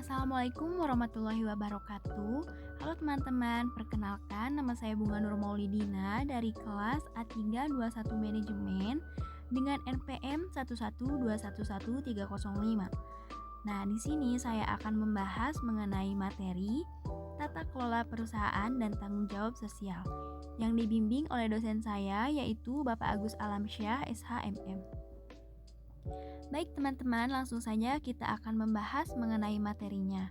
Assalamualaikum warahmatullahi wabarakatuh. Halo teman-teman, perkenalkan nama saya Bunga Nur Maulidina dari kelas A321 Manajemen dengan NPM 112111305. Nah, di sini saya akan membahas mengenai materi tata kelola perusahaan dan tanggung jawab sosial yang dibimbing oleh dosen saya yaitu Bapak Agus Alamsyah SHMM. Baik teman-teman, langsung saja kita akan membahas mengenai materinya.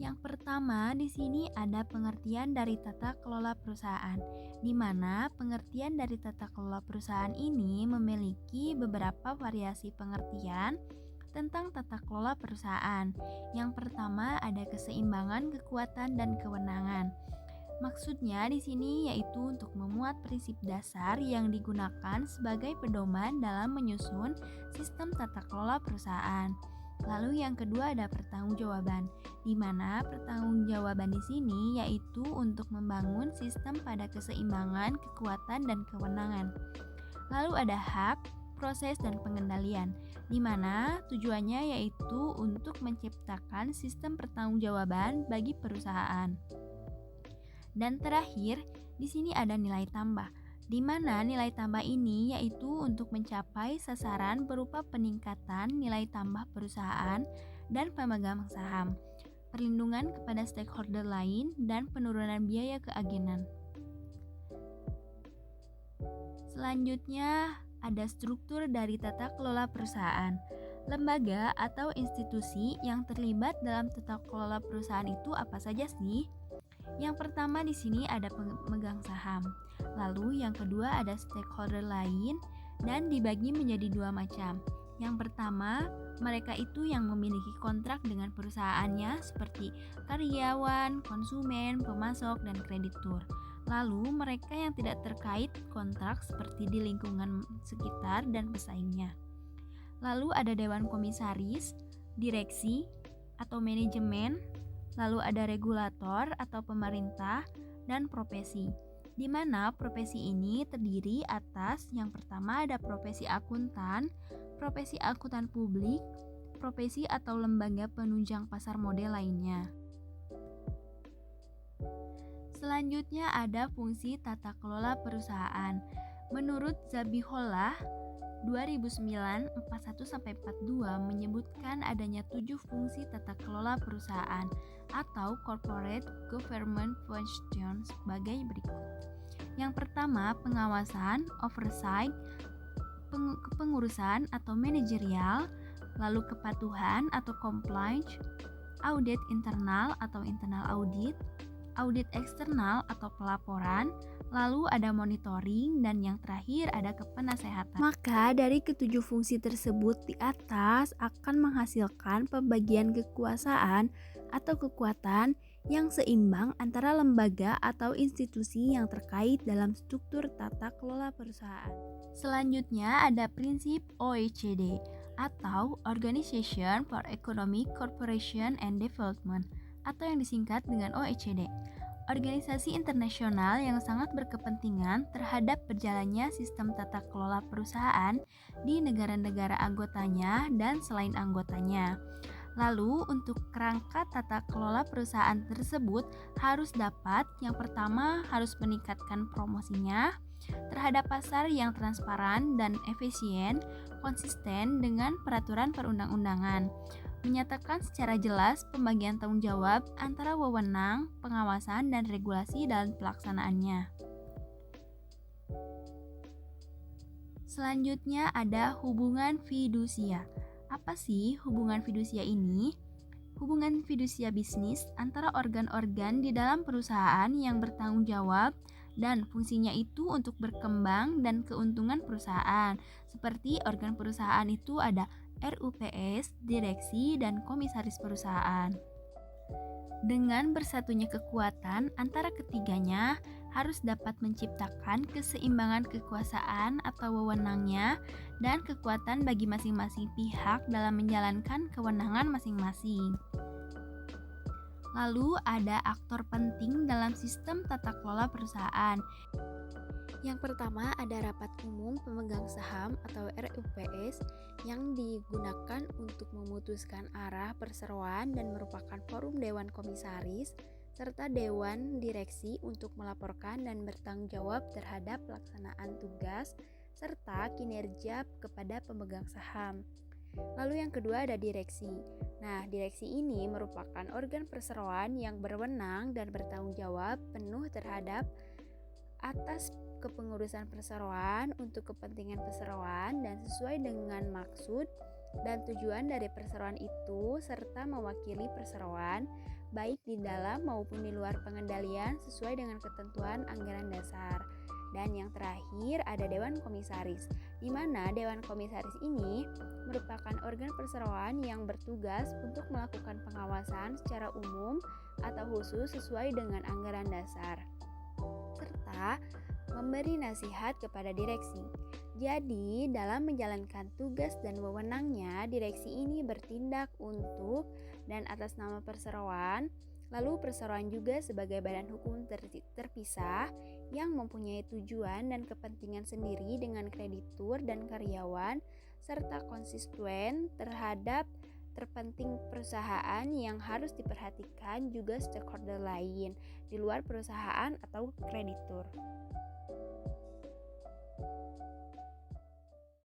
Yang pertama, di sini ada pengertian dari tata kelola perusahaan, di mana pengertian dari tata kelola perusahaan ini memiliki beberapa variasi pengertian tentang tata kelola perusahaan. Yang pertama ada keseimbangan, kekuatan, dan kewenangan. Maksudnya di sini yaitu untuk memuat prinsip dasar yang digunakan sebagai pedoman dalam menyusun sistem tata kelola perusahaan. Lalu yang kedua ada pertanggungjawaban, di mana pertanggungjawaban di sini yaitu untuk membangun sistem pada keseimbangan, kekuatan, dan kewenangan. Lalu ada hak, proses, dan pengendalian, di mana tujuannya yaitu untuk menciptakan sistem pertanggungjawaban bagi perusahaan. Dan terakhir, di sini ada nilai tambah, di mana nilai tambah ini yaitu untuk mencapai sasaran berupa peningkatan nilai tambah perusahaan dan pemegang saham, perlindungan kepada stakeholder lain, dan penurunan biaya keagenan. Selanjutnya, ada struktur dari tata kelola perusahaan. Lembaga atau institusi yang terlibat dalam tata kelola perusahaan itu apa saja sih? Yang pertama di sini ada pemegang saham. Lalu yang kedua ada stakeholder lain dan dibagi menjadi dua macam. Yang pertama, mereka itu yang memiliki kontrak dengan perusahaannya seperti karyawan, konsumen, pemasok, dan kreditur. Lalu mereka yang tidak terkait kontrak seperti di lingkungan sekitar dan pesaingnya. Lalu ada dewan komisaris, direksi atau manajemen. Lalu ada regulator atau pemerintah dan profesi, di mana profesi ini terdiri atas yang pertama ada profesi akuntan publik, profesi atau lembaga penunjang pasar modal lainnya. Selanjutnya ada fungsi tata kelola perusahaan. Menurut Zabihollah 2009-41-42 menyebutkan adanya 7 fungsi tata kelola perusahaan atau corporate government functions sebagai berikut. Yang pertama, pengawasan, oversight, kepengurusan atau manajerial, lalu kepatuhan atau compliance, audit internal atau internal audit, audit eksternal atau pelaporan, lalu ada monitoring, dan yang terakhir ada kepenasehatan. Maka dari ketujuh fungsi tersebut di atas akan menghasilkan pembagian kekuasaan atau kekuatan yang seimbang antara lembaga atau institusi yang terkait dalam struktur tata kelola perusahaan. Selanjutnya ada prinsip OECD atau Organization for Economic Cooperation and Development atau yang disingkat dengan OECD. Organisasi internasional yang sangat berkepentingan terhadap berjalannya sistem tata kelola perusahaan di negara-negara anggotanya dan selain anggotanya. Lalu untuk kerangka tata kelola perusahaan tersebut harus dapat, yang pertama harus meningkatkan promosinya terhadap pasar yang transparan dan efisien, konsisten dengan peraturan perundang-undangan. Menyatakan secara jelas pembagian tanggung jawab antara wewenang, pengawasan, dan regulasi dalam pelaksanaannya. Selanjutnya ada hubungan fidusia. Apa sih hubungan fidusia ini? Hubungan fidusia bisnis antara organ-organ di dalam perusahaan yang bertanggung jawab dan fungsinya itu untuk berkembang dan keuntungan perusahaan. Seperti organ perusahaan itu ada RUPS, direksi, dan komisaris perusahaan. Dengan bersatunya kekuatan antara ketiganya harus dapat menciptakan keseimbangan kekuasaan atau wewenangnya dan kekuatan bagi masing-masing pihak dalam menjalankan kewenangan masing-masing. Lalu ada aktor penting dalam sistem tata kelola perusahaan, Yang pertama ada rapat umum pemegang saham atau RUPS yang digunakan untuk memutuskan arah perseroan dan merupakan forum dewan komisaris serta dewan direksi untuk melaporkan dan bertanggung jawab terhadap pelaksanaan tugas serta kinerja kepada pemegang saham. Lalu yang kedua ada direksi. Nah, direksi ini merupakan organ perseroan yang berwenang dan bertanggung jawab penuh terhadap atas kepengurusan perseroan untuk kepentingan perseroan dan sesuai dengan maksud dan tujuan dari perseroan itu serta mewakili perseroan baik di dalam maupun di luar pengendalian sesuai dengan ketentuan anggaran dasar. Dan yang terakhir ada Dewan Komisaris, di mana Dewan Komisaris ini merupakan organ perseroan yang bertugas untuk melakukan pengawasan secara umum atau khusus sesuai dengan anggaran dasar, serta memberi nasihat kepada direksi. Jadi, dalam menjalankan tugas dan wewenangnya, direksi ini bertindak untuk dan atas nama perseroan. Lalu perseroan juga sebagai badan hukum terpisah yang mempunyai tujuan dan kepentingan sendiri dengan kreditur dan karyawan serta konstituen terhadap terpenting perusahaan yang harus diperhatikan juga stakeholder lain di luar perusahaan atau kreditur.